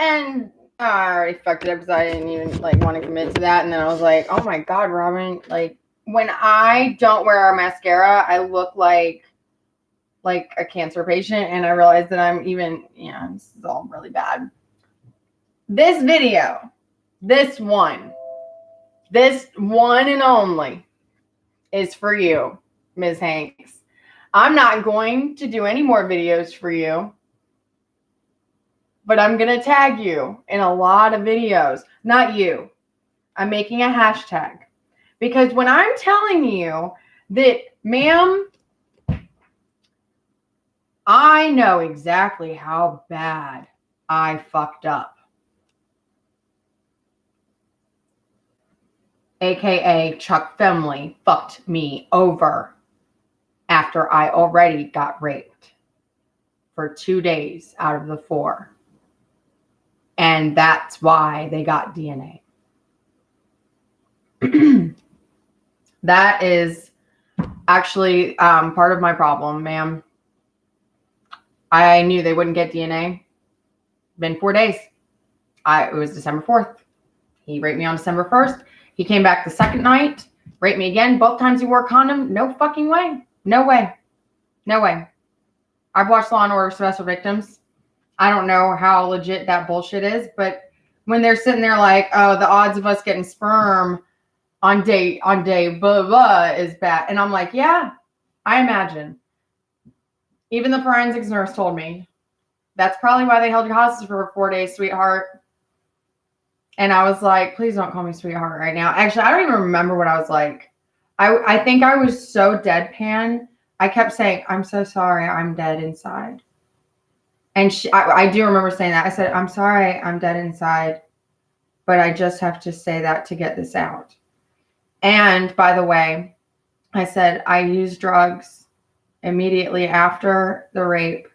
and I already fucked it up because I didn't even want to commit to that. And then I was like, oh my God, Robin, when I don't wear a mascara, I look like a cancer patient. And I realized that I'm even, this is all really bad. This video, this one and only is for you, Ms. Hanks. I'm not going to do any more videos for you, but I'm going to tag you in a lot of videos. Not you. I'm making a hashtag. Because when I'm telling you that, ma'am, I know exactly how bad I fucked up. AKA Chuck Femley fucked me over after I already got raped for 2 days out of the 4. And that's why they got DNA. That is actually part of my problem, ma'am. I knew they wouldn't get DNA. Been 4 days. It was December 4th. He raped me on December 1st. He came back the second night, raped me again. Both times he wore a condom. No fucking way. No way. No way. I've watched Law and Order Special Victims. I don't know how legit that bullshit is, but when they're sitting there like, oh, the odds of us getting sperm on day blah blah is bad, and I'm like, yeah, I imagine. Even the forensics nurse told me that's probably why they held you hostage for 4 days, sweetheart. And I was like, please don't call me sweetheart right now. Actually, I don't even remember what I was like. I think I was so deadpan. I kept saying, I'm so sorry, I'm dead inside. And I do remember saying that. I said, I'm sorry, I'm dead inside, but I just have to say that to get this out. And by the way, I said, I used drugs immediately after the rape,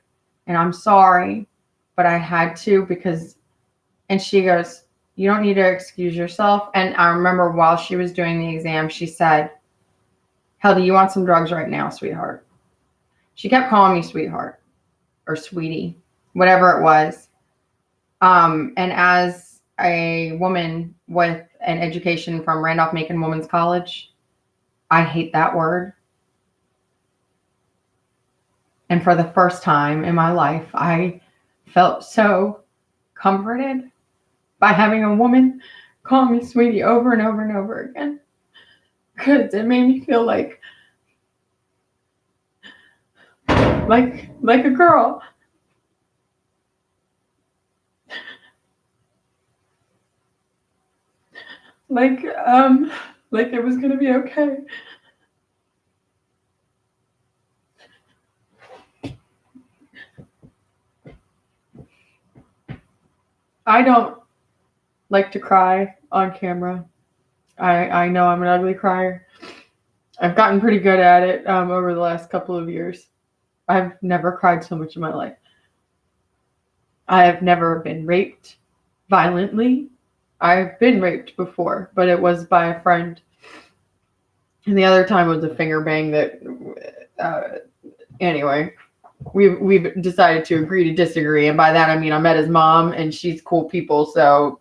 and I'm sorry, but I had to and she goes, you don't need to excuse yourself. And I remember while she was doing the exam, she said, hell, do you want some drugs right now, sweetheart? She kept calling me sweetheart or sweetie, whatever it was. And as a woman with an education from Randolph-Macon Women's College, I hate that word. And for the first time in my life, I felt so comforted by having a woman call me sweetie over and over and over again. Because it made me feel like a girl. Like it was gonna be okay. I don't like to cry on camera. I know I'm an ugly crier. I've gotten pretty good at it over the last couple of years. I've never cried so much in my life. I have never been raped violently. I've been raped before, but it was by a friend. And the other time was a finger bang that, anyway, we've decided to agree to disagree. And by that, I mean, I met his mom and she's cool people. So,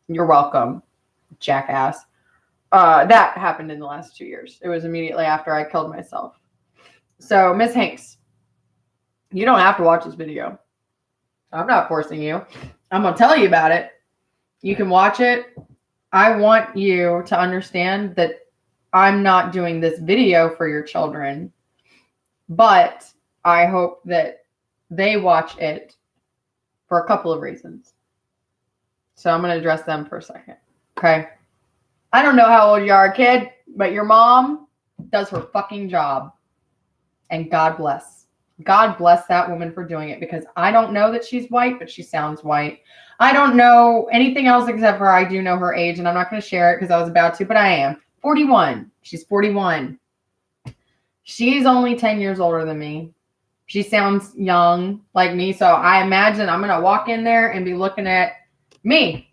you're welcome, jackass. That happened in the last 2 years. It was immediately after I killed myself. So, Miss Hanks, you don't have to watch this video. I'm not forcing you. I'm going to tell you about it. You can watch it. I want you to understand that I'm not doing this video for your children, but I hope that they watch it for a couple of reasons. So I'm going to address them for a second. Okay. I don't know how old you are, kid, but your mom does her fucking job. And God bless. God bless that woman for doing it, because I don't know that she's white, but she sounds white. I don't know anything else except for I do know her age, and I'm not going to share it because I was about to, but I am. 41. She's 41. She's only 10 years older than me. She sounds young like me, so I imagine I'm going to walk in there and be looking at me.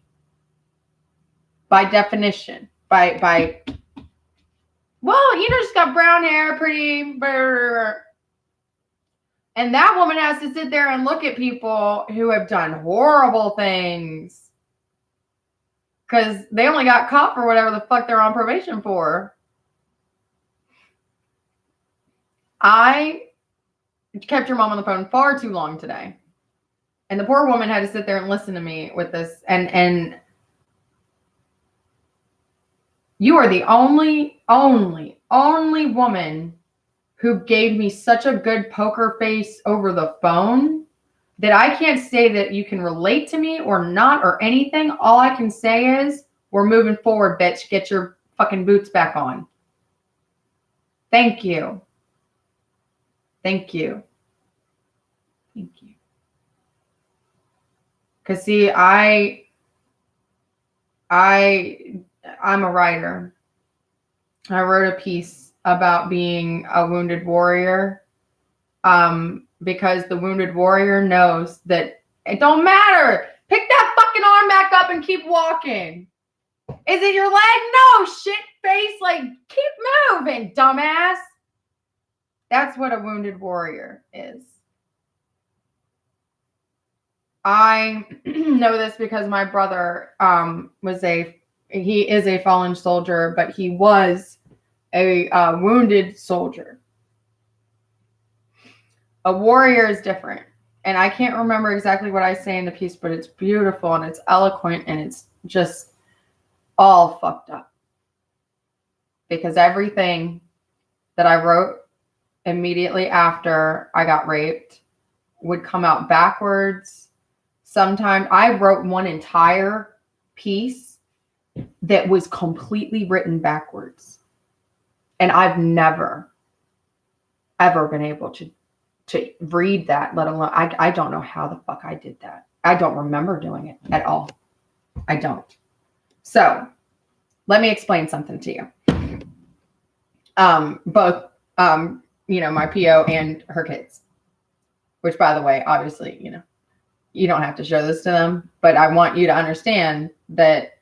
By definition. By well, she's got brown hair, pretty. And And that woman has to sit there and look at people who have done horrible things because they only got caught for whatever the fuck they're on probation for. I kept your mom on the phone far too long today. And the poor woman had to sit there and listen to me with this. And you are the only woman who gave me such a good poker face over the phone that I can't say that you can relate to me or not or anything. All I can say is we're moving forward, bitch. Get your fucking boots back on. Thank you. Thank you. Thank you. Because see, I'm a writer. I wrote a piece about being a wounded warrior because the wounded warrior knows that it don't matter. Pick that fucking arm back up and keep walking. Is it your leg? No, shit face. Like, keep moving, dumbass. That's what a wounded warrior is. I know this because my brother he is a fallen soldier, but he was a wounded soldier. A warrior is different. And I can't remember exactly what I say in the piece, but it's beautiful and it's eloquent and it's just all fucked up. Because everything that I wrote immediately after I got raped would come out backwards. Sometimes I wrote one entire piece that was completely written backwards. And I've never, ever been able to read that, let alone, I don't know how the fuck I did that. I don't remember doing it at all. I don't. So let me explain something to you. Both, my PO and her kids, which by the way, obviously, you don't have to show this to them, but I want you to understand that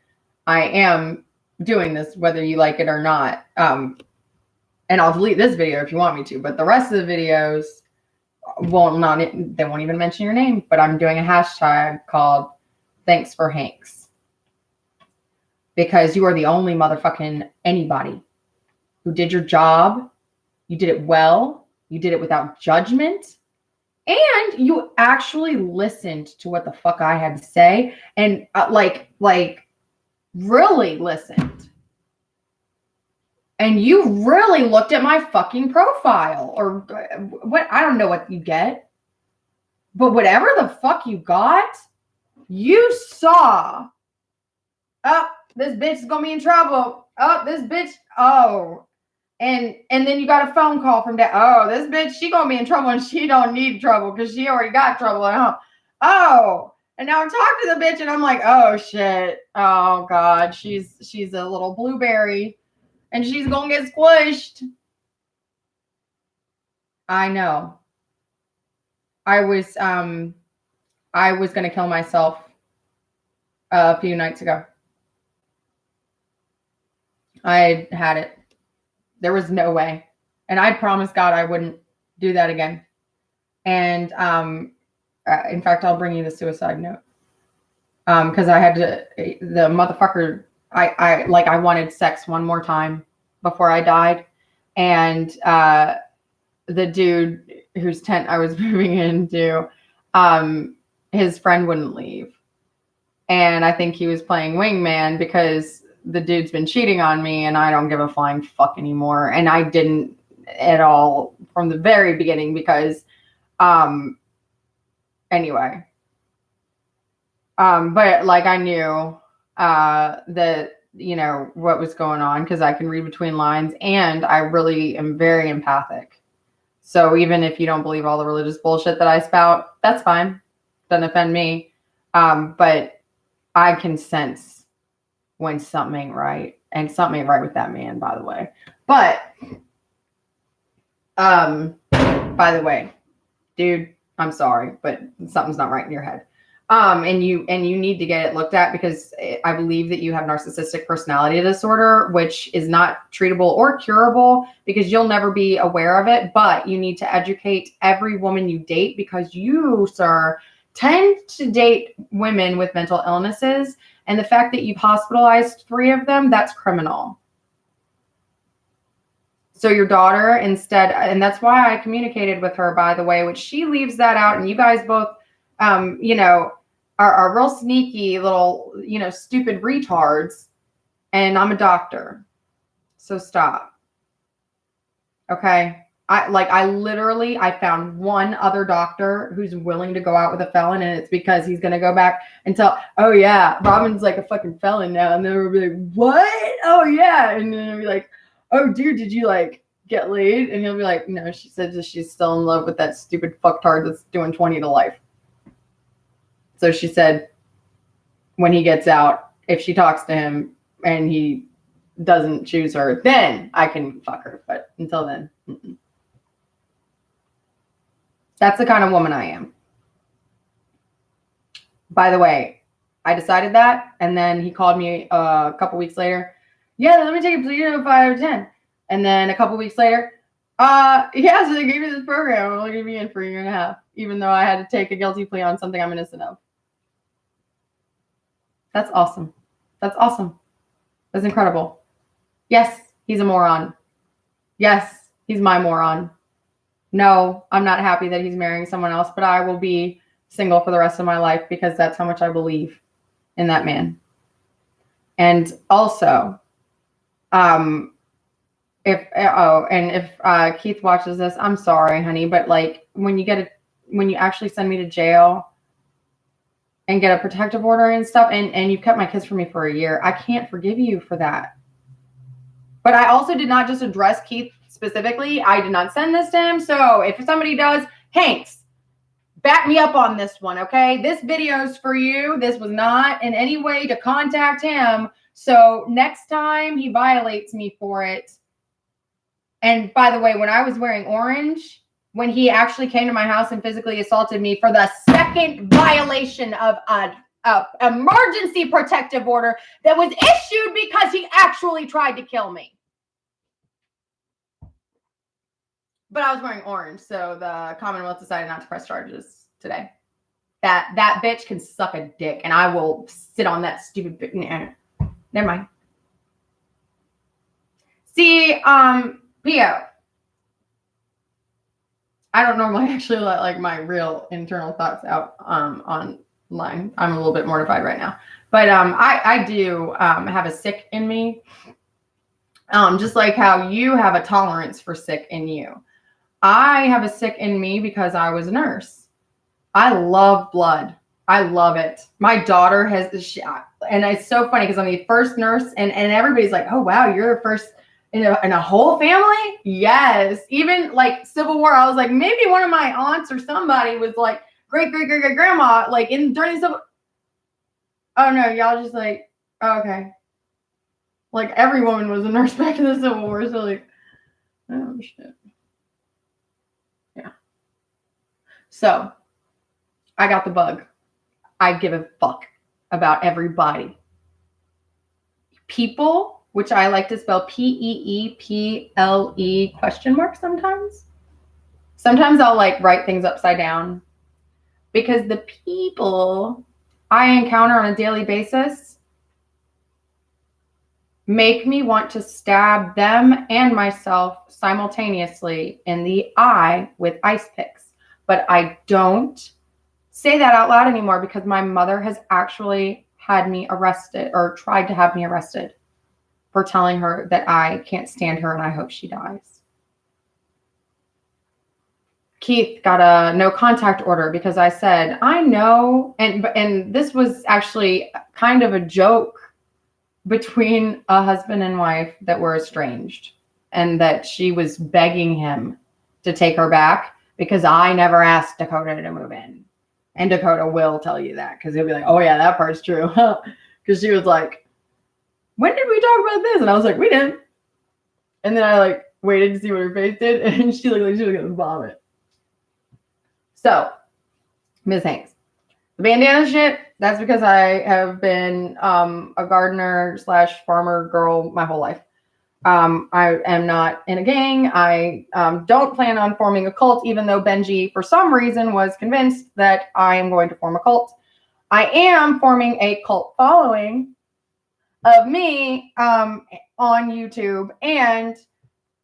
I am doing this, whether you like it or not. And I'll delete this video if you want me to, but the rest of the videos they won't even mention your name, but I'm doing a hashtag called Thanks for Hanks. Because you are the only motherfucking anybody who did your job. You did it well. You did it without judgment. And you actually listened to what the fuck I had to say. And really listened. And you really looked at my fucking profile or what? I don't know what you get, but whatever the fuck you got, you saw. Oh, this bitch is gonna be in trouble. Oh, this bitch. Oh, and then you got a phone call from that. Oh, this bitch, she gonna be in trouble and she don't need trouble because she already got trouble at home. Oh, and now I'm talking to the bitch and I'm like, oh shit. Oh God, she's a little blueberry. And she's going to get squished. I know. I was going to kill myself a few nights ago. I had it. There was no way. And I promised God I wouldn't do that again. And in fact, I'll bring you the suicide note. Because I had to, the motherfucker, I wanted sex one more time before I died. And the dude whose tent I was moving into, his friend wouldn't leave. And I think he was playing wingman because the dude's been cheating on me and I don't give a flying fuck anymore. And I didn't at all from the very beginning because, anyway. But like I knew that, what was going on because I can read between lines and I really am very empathic. So even if you don't believe all the religious bullshit that I spout, that's fine. Doesn't offend me. But I can sense when something ain't right, and something ain't right with that man, by the way. But, by the way, dude, I'm sorry, but something's not right in your head. And you need to get it looked at, because I believe that you have narcissistic personality disorder, which is not treatable or curable, because you'll never be aware of it. But you need to educate every woman you date, because you, sir, tend to date women with mental illnesses. And the fact that you've hospitalized 3 of them, that's criminal. So your daughter instead, and that's why I communicated with her, by the way, which she leaves that out. And you guys both, are real sneaky little, stupid retards. And I'm a doctor. So stop. Okay. I found one other doctor who's willing to go out with a felon, and it's because he's going to go back and tell, oh yeah, Robin's like a fucking felon now. And then we'll be like, what? Oh yeah. And then it'll be like, oh dude, did you like get laid? And he'll be like, no, she said that she's still in love with that stupid fucktard that's doing 20 to life. So she said, when he gets out, if she talks to him and he doesn't choose her, then I can fuck her. But until then, that's the kind of woman I am. By the way, I decided that, and then he called me a couple weeks later. Yeah, let me take a plea of 5 out of 10. And then a couple weeks later, so they gave me this program. It'll leave me in for 1.5 years, even though I had to take a guilty plea on something I'm innocent of. That's awesome. That's awesome. That's incredible. Yes, he's a moron. Yes, he's my moron. No, I'm not happy that he's marrying someone else, but I will be single for the rest of my life, because that's how much I believe in that man. And also, if Keith watches this, I'm sorry, honey, but like when you actually send me to jail and get a protective order and stuff, and you've kept my kids from me for 1 year, I can't forgive you for that. But I also did not just address Keith specifically. I did not send this to him. So if somebody does, Hanks, back me up on this one, okay? This video's for you. This was not in any way to contact him. So next time he violates me for it. And by the way, when I was wearing orange, when he actually came to my house and physically assaulted me for the second violation of an emergency protective order that was issued because he actually tried to kill me. But I was wearing orange, so the Commonwealth decided not to press charges today. That bitch can suck a dick, and I will sit on that stupid bitch. Never mind. See, Pio, I don't normally actually let like my real internal thoughts out online. I'm a little bit mortified right now, but I do have a sick in me, just like how you have a tolerance for sick in you. I have a sick in me because I was a nurse. I love blood. I love it. My daughter has the shot, and it's so funny because I'm the first nurse, and everybody's like, "Oh wow, you're the first in a whole family?" Yes. Even like Civil War, I was like, maybe one of my aunts or somebody was like great grandma, like during the Civil. Oh no, y'all just like, oh, okay. Like every woman was a nurse back in the Civil War, so like, oh shit. Yeah. So I got the bug. I give a fuck about everybody. People, which I like to spell Peeple question mark sometimes. Sometimes I'll like write things upside down, because the people I encounter on a daily basis make me want to stab them and myself simultaneously in the eye with ice picks. But I don't say that out loud anymore, because my mother has actually had me arrested, or tried to have me arrested, for telling her that I can't stand her and I hope she dies. Keith got a no contact order because I said, I know, and this was actually kind of a joke between a husband and wife that were estranged, and that she was begging him to take her back because I never asked Dakota to move in. And Dakota will tell you that, because he'll be like, oh yeah, that part's true. Because she was like, when did we talk about this? And I was like, we didn't. And then I like waited to see what her face did, and she looked like she was gonna vomit. So, Ms. Hanks, The bandana shit, that's because I have been a gardener / farmer girl my whole life. I am not in a gang. I don't plan on forming a cult, even though Benji, for some reason, was convinced that I am going to form a cult. I am forming a cult following of me on YouTube, and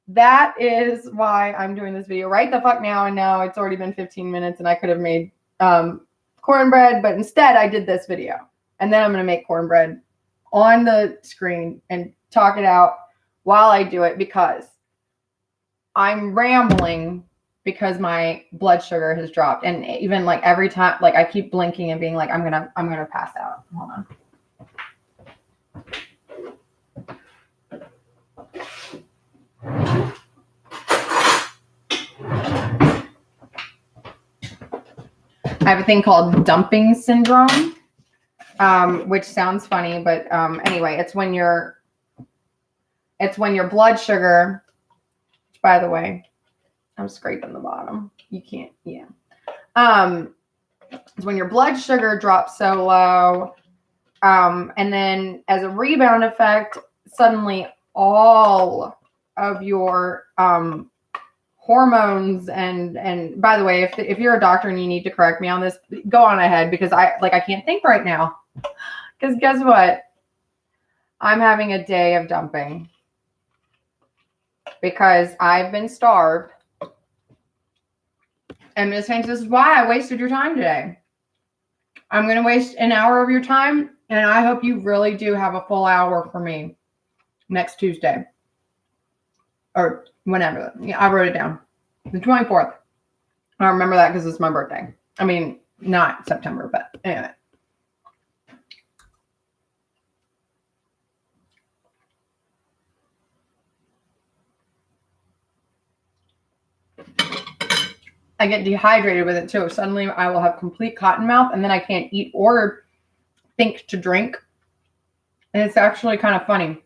that is why I'm doing this video right the fuck now. And now it's already been 15 minutes, and I could have made cornbread, but instead I did this video. And then I'm going to make cornbread on the screen and talk it out while I do it, because I'm rambling because my blood sugar has dropped. And even like every time, like I keep blinking and being like, I'm gonna pass out. Hold on. I have a thing called dumping syndrome, which sounds funny, but anyway, it's when your blood sugar, which, by the way, I'm scraping the bottom. You can't, yeah. It's when your blood sugar drops so low, and then as a rebound effect, suddenly all of your hormones and by the way, if you're a doctor and you need to correct me on this, go on ahead, because I can't think right now. Because guess what? I'm having a day of dumping because I've been starved. And Ms. Hanks, this is why I wasted your time today. I'm going to waste an hour of your time, and I hope you really do have a full hour for me next Tuesday. Or whenever. Yeah, I wrote it down. The 24th. I remember that because it's my birthday. I mean, not September, but anyway. I get dehydrated with it too. Suddenly I will have complete cotton mouth, and then I can't eat or think to drink. And it's actually kind of funny.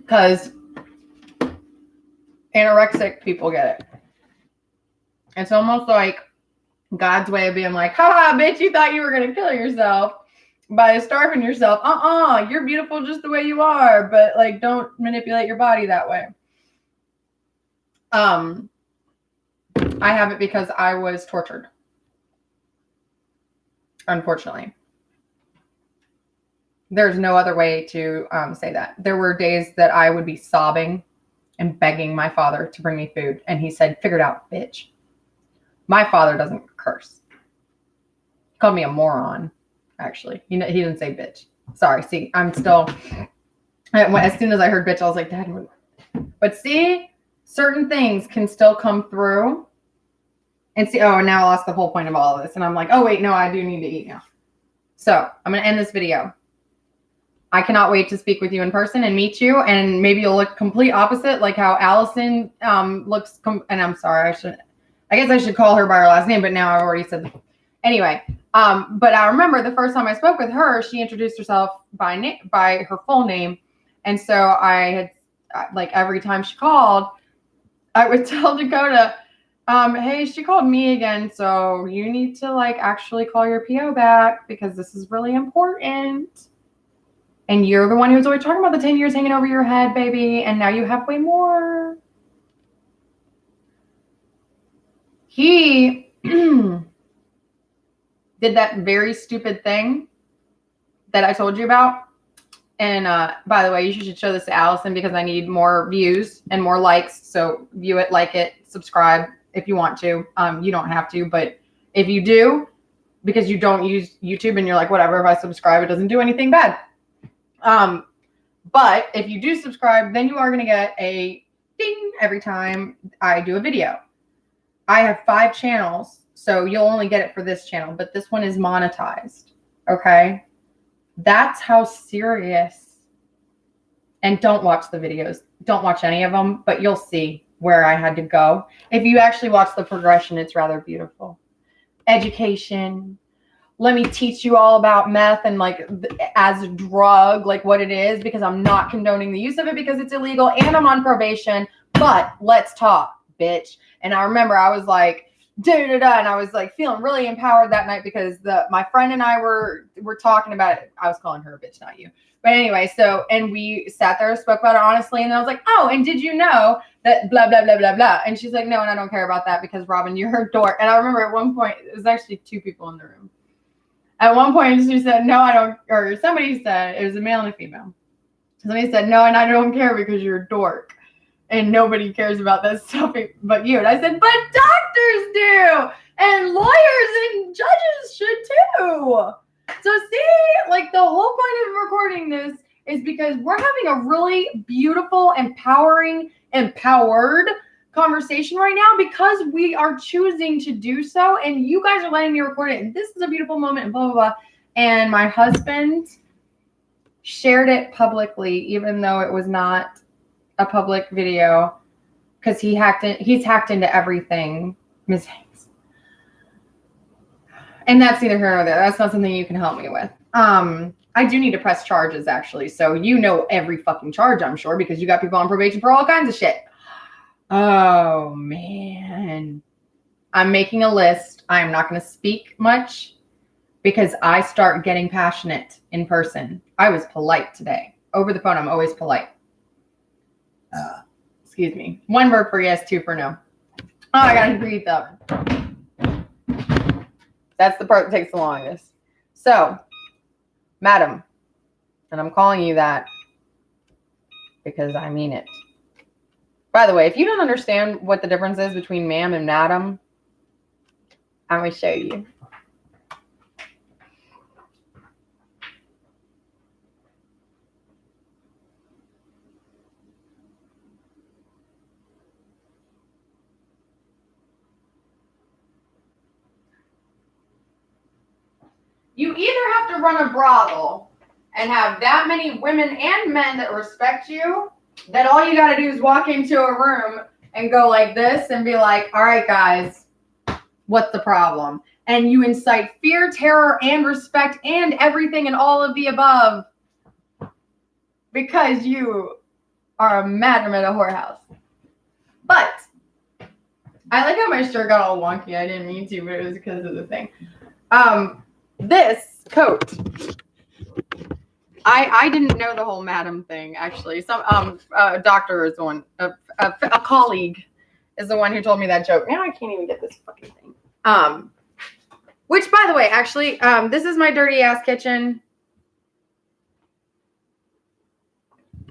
Because anorexic people get it. It's almost like God's way of being like, haha, bitch, you thought you were going to kill yourself by starving yourself. You're beautiful just the way you are, but like, don't manipulate your body that way. I have it because I was tortured. Unfortunately. There's no other way to say that. There were days that I would be sobbing and begging my father to bring me food. And he said, figure it out, bitch. My father doesn't curse. He called me a moron, actually. He didn't say bitch. Sorry. See, I'm still, as soon as I heard bitch, I was like, Dad. But see, certain things can still come through. And see, oh, now I lost the whole point of all of this. And I'm like, oh, wait, no, I do need to eat now. So I'm going to end this video. I cannot wait to speak with you in person and meet you. And maybe you'll look complete opposite, like how Allison looks. And I'm sorry, I guess I should call her by her last name, but now I've already said that. Anyway, but I remember the first time I spoke with her, she introduced herself by her full name. And so I had, like, every time she called, I would tell Dakota, hey, she called me again. So you need to like actually call your PO back because this is really important. And you're the one who was always talking about the 10 years hanging over your head, baby. And now you have way more. He did that very stupid thing that I told you about. And by the way, you should show this to Allison because I need more views and more likes. So view it, like it, subscribe if you want to. You don't have to, but if you do, because you don't use YouTube and you're like, whatever, if I subscribe, it doesn't do anything bad. But if you do subscribe, then you are going to get a ding every time I do a video. I have 5 channels, so you'll only get it for this channel, but this one is monetized. Okay. That's how serious. And don't watch the videos. Don't watch any of them, but you'll see where I had to go. If you actually watch the progression, it's rather beautiful. Education. Let me teach you all about meth and like as a drug, like what it is, because I'm not condoning the use of it because it's illegal and I'm on probation. But let's talk, bitch. And I remember I was like, and I was like feeling really empowered that night because my friend and I were talking about it. I was calling her a bitch, not you. But anyway, and we sat there, spoke about it honestly, and I was like, oh, and did you know that blah, blah, blah, blah, blah. And she's like, no, and I don't care about that because, Robin, you're a dork. And I remember at one point, it was actually 2 people in the room. At one point, she said, no, I don't, or somebody said, it was a male and a female. Somebody said, no, and I don't care because you're a dork. And nobody cares about that stuff but you. And I said, but doctors do. And lawyers and judges should too. So see, like the whole point of recording this is because we're having a really beautiful, empowering, empowered conversation right now because we are choosing to do so. And you guys are letting me record it. And this is a beautiful moment and blah, blah, blah. And my husband shared it publicly, even though it was not a public video, because he's hacked into everything, Ms. Hanks. And that's neither here nor there. That's not something you can help me with. I do need to press charges, actually. So you know every fucking charge, I'm sure, because you got people on probation for all kinds of shit. Oh, man. I'm making a list. I'm not going to speak much because I start getting passionate in person. I was polite today. Over the phone, I'm always polite. Excuse me. 1 word for yes, 2 for no. Oh, I got to breathe up. That's the part that takes the longest. So, madam, and I'm calling you that because I mean it. By the way, if you don't understand what the difference is between ma'am and madam, I'm going to show you. You either have to run a brothel and have that many women and men that respect you, that all you got to do is walk into a room and go like this and be like, all right, guys, what's the problem? And you incite fear, terror, and respect and everything and all of the above because you are a madam at a whorehouse. But I like how my shirt got all wonky. I didn't mean to, but it was because of the thing. This coat, I didn't know the whole madam thing, actually. Some a doctor is the one, a colleague is the one who told me that joke. Now I can't even get this fucking thing. Which, by the way, actually, this is my dirty ass kitchen.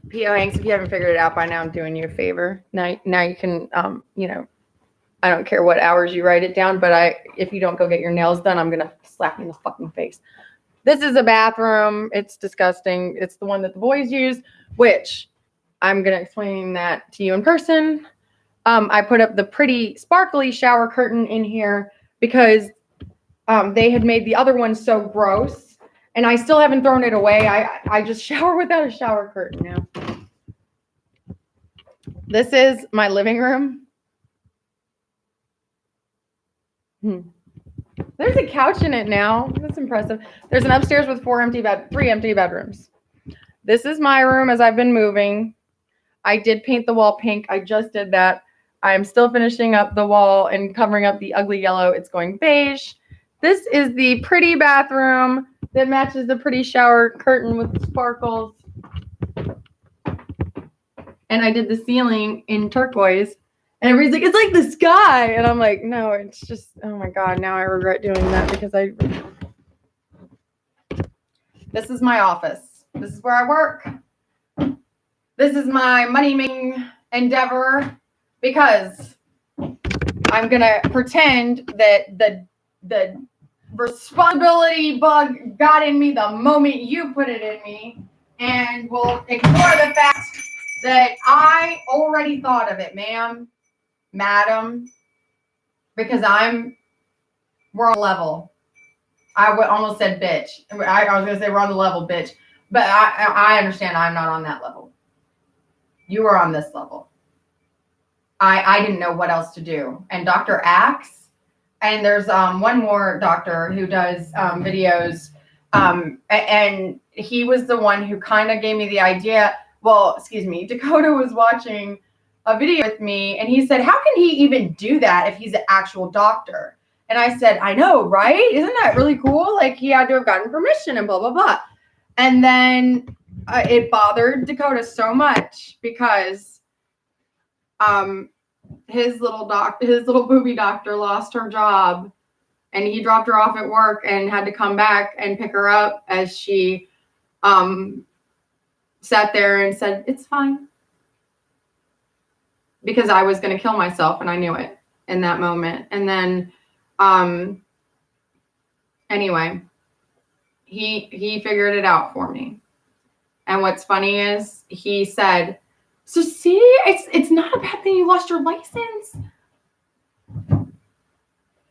P.O. Hanks, if you haven't figured it out by now, I'm doing you a favor. Now you can, I don't care what hours you write it down, but if you don't go get your nails done, I'm going to slap you in the fucking face. This is a bathroom. It's disgusting. It's the one that the boys use, which I'm going to explain that to you in person. I put up the pretty sparkly shower curtain in here because they had made the other one so gross, and I still haven't thrown it away. I just shower without a shower curtain now. This is my living room. There's a couch in it now. That's impressive. There's an upstairs with 3 empty bedrooms. This is my room as I've been moving. I did paint the wall pink. I just did that. I'm still finishing up the wall and covering up the ugly yellow. It's going beige. This is the pretty bathroom that matches the pretty shower curtain with the sparkles. And I did the ceiling in turquoise. And everybody's like, it's like the sky. And I'm like, no, it's just, oh my God, now I regret doing that because This is my office. This is where I work. This is my money-making endeavor because I'm going to pretend that the responsibility bug got in me the moment you put it in me and will ignore the fact that I already thought of it, ma'am. Madam, because we're on level. I almost said bitch. I was going to say we're on the level, bitch. But I understand I'm not on that level. You are on this level. I didn't know what else to do. And Dr. Axe, and there's one more doctor who does videos, and he was the one who kind of gave me the idea. Well, excuse me, Dakota was watching a video with me, and he said, how can he even do that if he's an actual doctor? And I said, I know, right? Isn't that really cool? Like, he had to have gotten permission and blah, blah, blah. And then it bothered Dakota so much because his little booby doctor lost her job, and he dropped her off at work and had to come back and pick her up as she sat there and said, it's fine. Because I was going to kill myself, and I knew it in that moment. And then, anyway, he figured it out for me. And what's funny is he said, so see, it's not a bad thing you lost your license.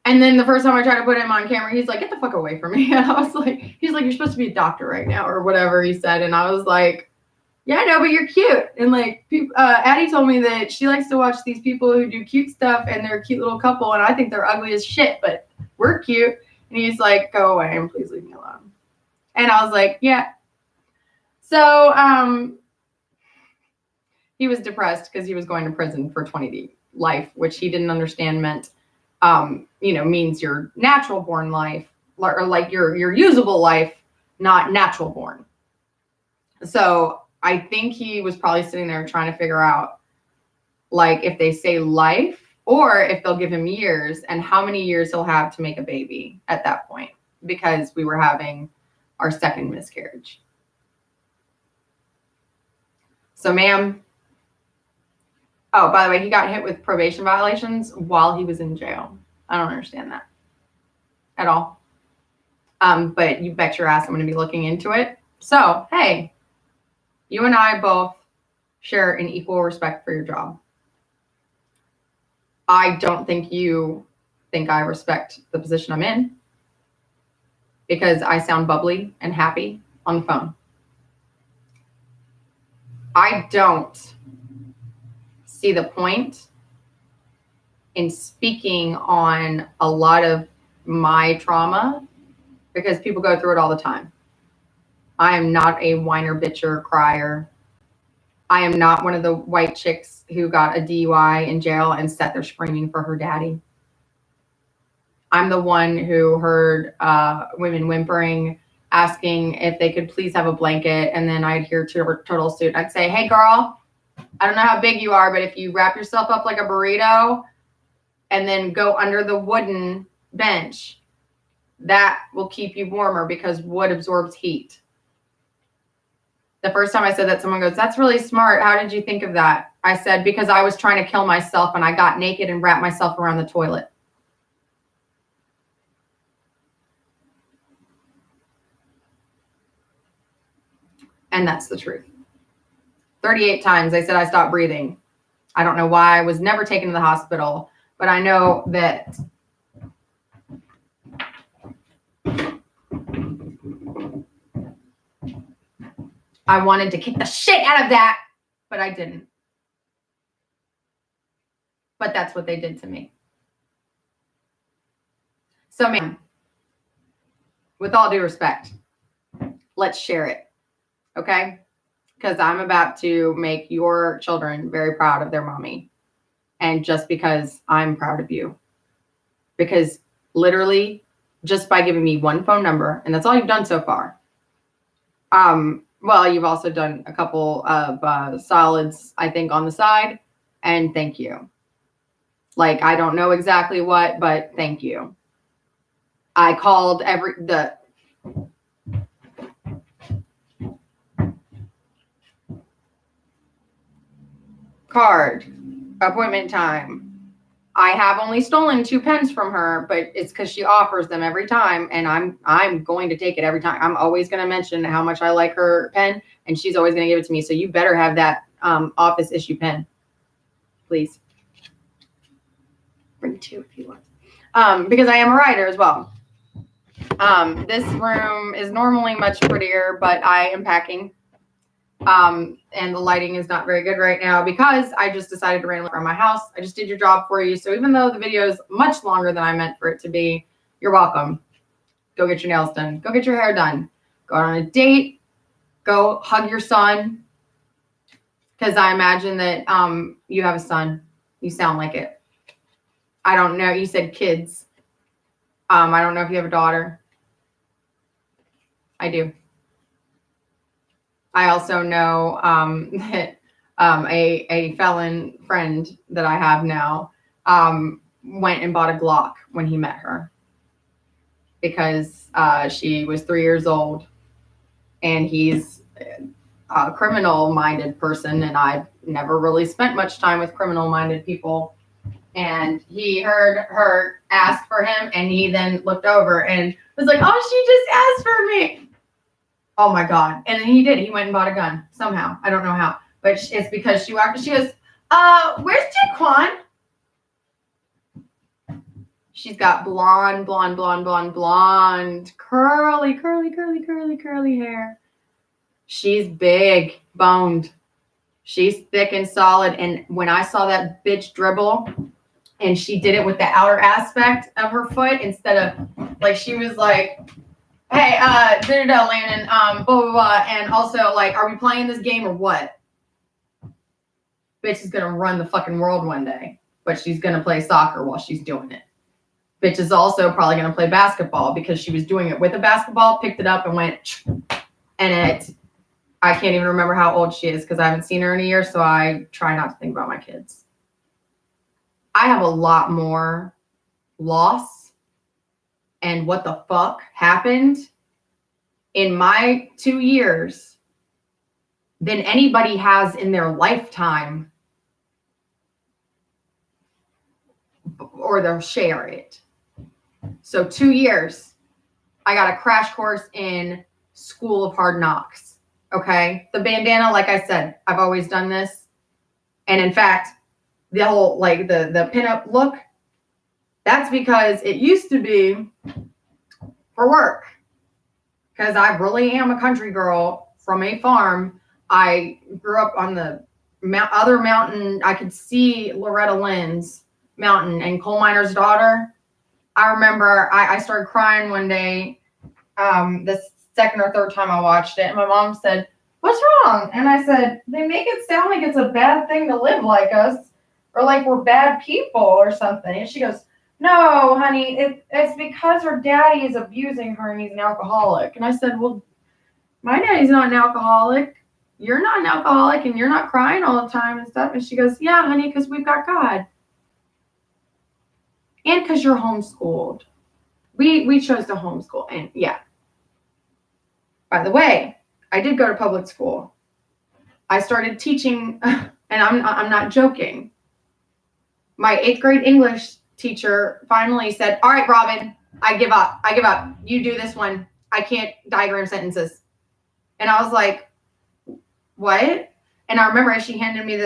And then the first time I tried to put him on camera, he's like, get the fuck away from me. And I was like, he's like, you're supposed to be a doctor right now, or whatever he said. And I was like, yeah, I know, but you're cute. And like, Addie told me that she likes to watch these people who do cute stuff, and they're a cute little couple, and I think they're ugly as shit, but we're cute. And he's like, go away and please leave me alone. And I was like, yeah. So he was depressed because he was going to prison for 20 life, which he didn't understand meant, means your natural born life, or like your usable life, not natural born. So I think he was probably sitting there trying to figure out, like, if they say life or if they'll give him years, and how many years he'll have to make a baby at that point, because we were having our second miscarriage. So, ma'am. Oh, by the way, he got hit with probation violations while he was in jail. I don't understand that at all. But you bet your ass I'm going to be looking into it. So, hey, you and I both share an equal respect for your job. I don't think you think I respect the position I'm in, because I sound bubbly and happy on the phone. I don't see the point in speaking on a lot of my trauma, because people go through it all the time. I am not a whiner, bitcher, crier. I am not one of the white chicks who got a DUI in jail and sat there screaming for her daddy. I'm the one who heard women whimpering, asking if they could please have a blanket. And then I'd hear Turtle Suit. I'd say, hey, girl, I don't know how big you are, but if you wrap yourself up like a burrito and then go under the wooden bench, that will keep you warmer, because wood absorbs heat. The first time I said that, someone goes, that's really smart. How did you think of that? I said, because I was trying to kill myself, and I got naked and wrapped myself around the toilet. And that's the truth. 38 times they said I stopped breathing. I don't know why I was never taken to the hospital, but I know that I wanted to kick the shit out of that, but I didn't. But that's what they did to me. So, ma'am, with all due respect, let's share it, okay? Because I'm about to make your children very proud of their mommy. And just because I'm proud of you. Because literally, just by giving me one phone number, and that's all you've done so far. Well, you've also done a couple of solids, I think, on the side. And thank you. Like, I don't know exactly what, but thank you. I called the card, appointment time. I have only stolen 2 pens from her, but it's because she offers them every time, and I'm going to take it every time. I'm always going to mention how much I like her pen, and she's always going to give it to me. So you better have that office issue pen, please. Bring 2 if you want, because I am a writer as well. This room is normally much prettier, but I am packing. And the lighting is not very good right now because I just decided to randomly around my house. I just did your job for you. So even though the video is much longer than I meant for it to be, you're welcome. Go get your nails done. Go get your hair done. Go on a date. Go hug your son. Because I imagine that you have a son. You sound like it. I don't know. You said kids. I don't know if you have a daughter. I do. I also know that a felon friend that I have now went and bought a Glock when he met her because she was 3 years old, and he's a criminal-minded person, and I've never really spent much time with criminal-minded people. And he heard her ask for him, and he then looked over and was like, "Oh, she just asked for me." Oh my God. And then he did. He went and bought a gun somehow. I don't know how, but it's because she walked. She goes, where's Jaquan? She's got blonde, curly hair. She's big boned. She's thick and solid. And when I saw that bitch dribble, and she did it with the outer aspect of her foot instead of like, she was like, "Hey, Landon, blah, blah, blah. And also, like, are we playing this game or what?" Bitch is going to run the fucking world one day, but she's going to play soccer while she's doing it. Bitch is also probably going to play basketball because she was doing it with a basketball, picked it up and went, and I can't even remember how old she is because I haven't seen her in a year, so I try not to think about my kids. I have a lot more loss and what the fuck happened in my 2 years than anybody has in their lifetime, or they'll share it. So 2 years, I got a crash course in School of Hard Knocks. Okay. The bandana, like I said, I've always done this. And in fact, the whole, like the pinup look, that's because it used to be for work. Because I really am a country girl from a farm. I grew up on the other mountain. I could see Loretta Lynn's mountain and Coal Miner's Daughter. I remember I started crying one day, the second or third time I watched it. And my mom said, "What's wrong?" And I said, "They make it sound like it's a bad thing to live like us, or like we're bad people or something." And she goes, "No, honey, it's because her daddy is abusing her and he's an alcoholic." And I said, "Well, my daddy's not an alcoholic. You're not an alcoholic, and you're not crying all the time and stuff." And she goes, "Yeah, honey, because we've got God. And because you're homeschooled." We chose to homeschool. And yeah. By the way, I did go to public school. I started teaching, and I'm not joking. My 8th grade English teacher finally said, "All right, Robin, I give up. You do this one. I can't diagram sentences." And I was like, "What?" And I remember as she handed me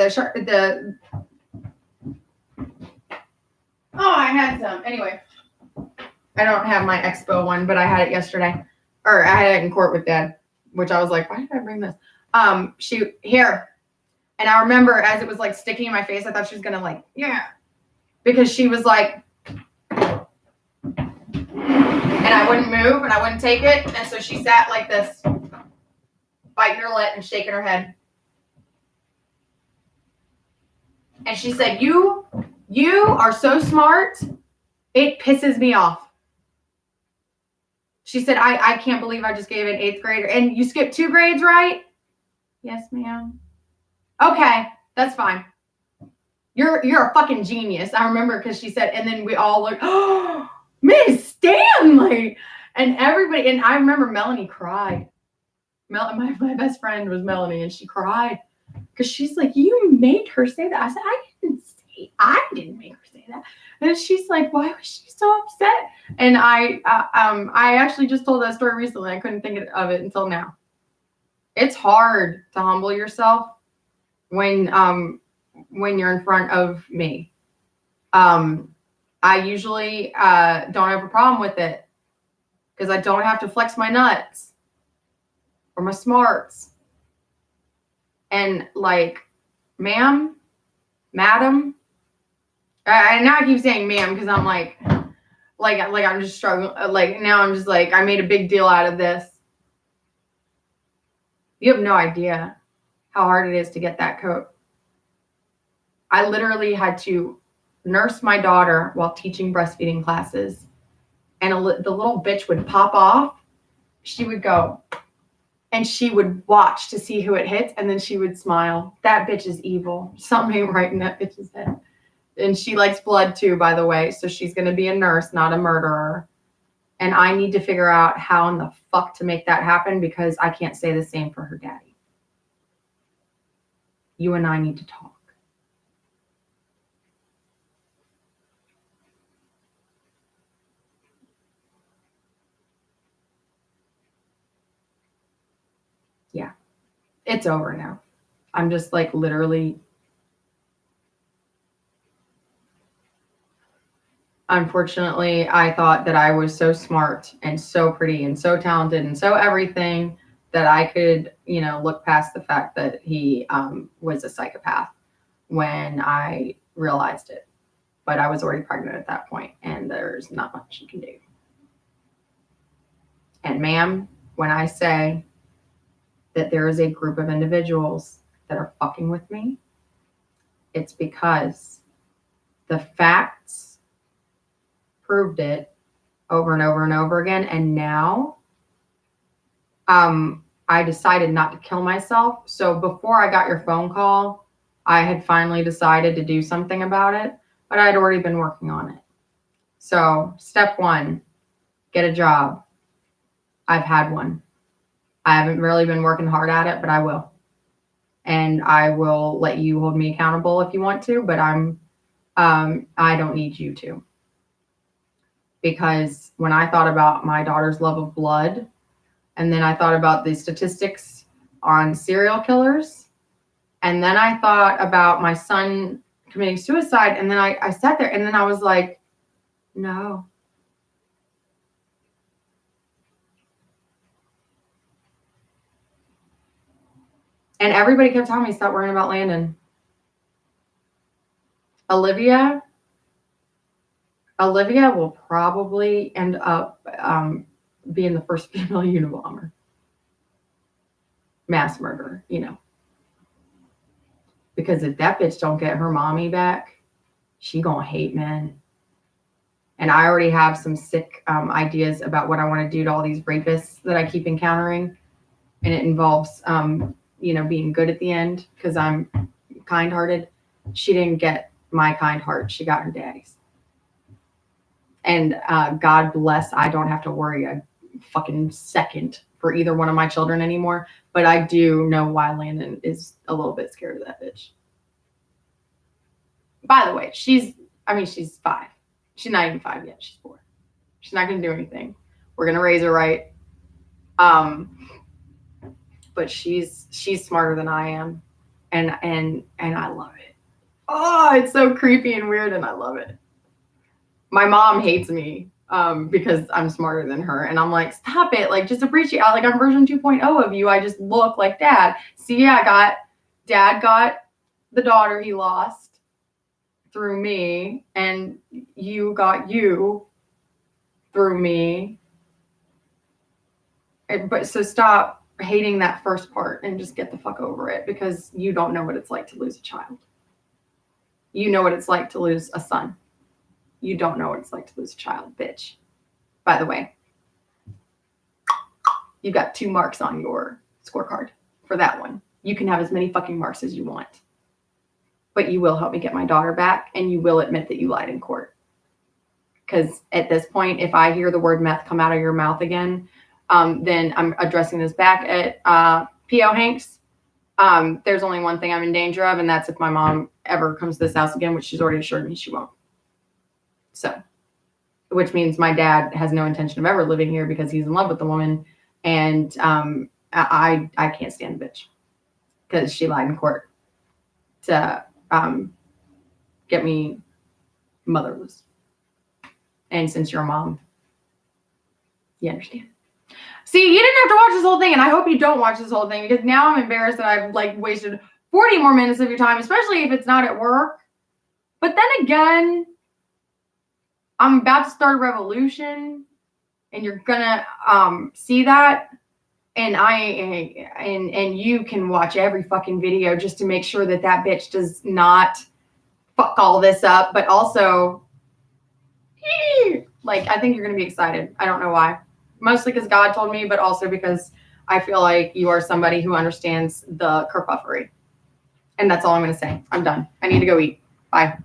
I had some. Anyway, I don't have my expo one, but I had it yesterday. Or I had it in court with Dad, which I was like, "Why did I bring this?" Here. And I remember as it was like sticking in my face, I thought she was gonna like, yeah. Because she was like, and I wouldn't move and I wouldn't take it. And so she sat like this, biting her lip and shaking her head. And she said, you are so smart, it pisses me off." She said, I can't believe I just gave an 8th grader. "And you skipped 2 grades, right?" "Yes, ma'am." "Okay, that's fine. You're a fucking genius." I remember because she said, and then we all looked, "Oh, Miss Stanley." And everybody, and I remember Melanie cried. My best friend was Melanie, and she cried because she's like, "You made her say that." I said, I didn't make her say that. And she's like, "Why was she so upset?" And I actually just told that story recently. I couldn't think of it until now. It's hard to humble yourself when you're in front of me. I usually don't have a problem with it because I don't have to flex my nuts or my smarts. And like, ma'am, madam, and now I keep saying ma'am because I'm like I'm just struggling. Like now I'm just like, I made a big deal out of this. You have no idea how hard it is to get that coat. I literally had to nurse my daughter while teaching breastfeeding classes. And the little bitch would pop off. She would go and she would watch to see who it hits. And then she would smile. That bitch is evil. Something ain't right in that bitch's head. And she likes blood too, by the way. So she's going to be a nurse, not a murderer. And I need to figure out how in the fuck to make that happen because I can't say the same for her daddy. You and I need to talk. Yeah, it's over now. I'm just like literally. Unfortunately, I thought that I was so smart and so pretty and so talented and so everything that I could, look past the fact that he was a psychopath when I realized it. But I was already pregnant at that point, and there's not much you can do. And ma'am, when I say that there is a group of individuals that are fucking with me, it's because the facts proved it over and over and over again. And now I decided not to kill myself. So before I got your phone call, I had finally decided to do something about it, but I'd already been working on it. So step 1, get a job. I've had one. I haven't really been working hard at it, but I will. And I will let you hold me accountable if you want to, but I don't need you to. Because when I thought about my daughter's love of blood, and then I thought about the statistics on serial killers, and then I thought about my son committing suicide, and then I sat there, and then I was like, no. And everybody kept telling me, stop worrying about Landon. Olivia will probably end up being the first female Unabomber. Mass murder, Because if that bitch don't get her mommy back, she gonna hate men. And I already have some sick ideas about what I want to do to all these rapists that I keep encountering. And it involves, being good at the end because I'm kind-hearted. She didn't get my kind heart. She got her daddy's. And God bless, I don't have to worry a fucking second for either one of my children anymore. But I do know why Landon is a little bit scared of that bitch. By the way, she's 5. She's not even 5 yet. She's 4. She's not going to do anything. We're going to raise her right. But she's smarter than I am. And I love it. Oh, it's so creepy and weird, and I love it. My mom hates me because I'm smarter than her. And I'm like, stop it. Like, just appreciate. Like, I'm version 2.0 of you. I just look like dad. See, dad got the daughter he lost through me, and you got you through me. But so stop hating that first part and just get the fuck over it, because you don't know what it's like to lose a child. You know what it's like to lose a son. You don't know what it's like to lose a child, bitch. By the way, you got 2 marks on your scorecard for that one. You can have as many fucking marks as you want. But you will help me get my daughter back, and you will admit that you lied in court. Because at this point, if I hear the word meth come out of your mouth again, then I'm addressing this back at P.O. Hanks. There's only one thing I'm in danger of, and that's if my mom ever comes to this house again, which she's already assured me she won't. So, which means my dad has no intention of ever living here because he's in love with the woman, and I can't stand the bitch because she lied in court to get me motherless. And since you're a mom, you understand. See, you didn't have to watch this whole thing, and I hope you don't watch this whole thing, because now I'm embarrassed that I've wasted 40 more minutes of your time, especially if it's not at work. But then again, I'm about to start a revolution, and you're gonna see that, and you can watch every fucking video just to make sure that that bitch does not fuck all this up. But also, like, I think you're going to be excited. I don't know why. Mostly because God told me, but also because I feel like you are somebody who understands the kerfuffery. And that's all I'm going to say. I'm done. I need to go eat. Bye.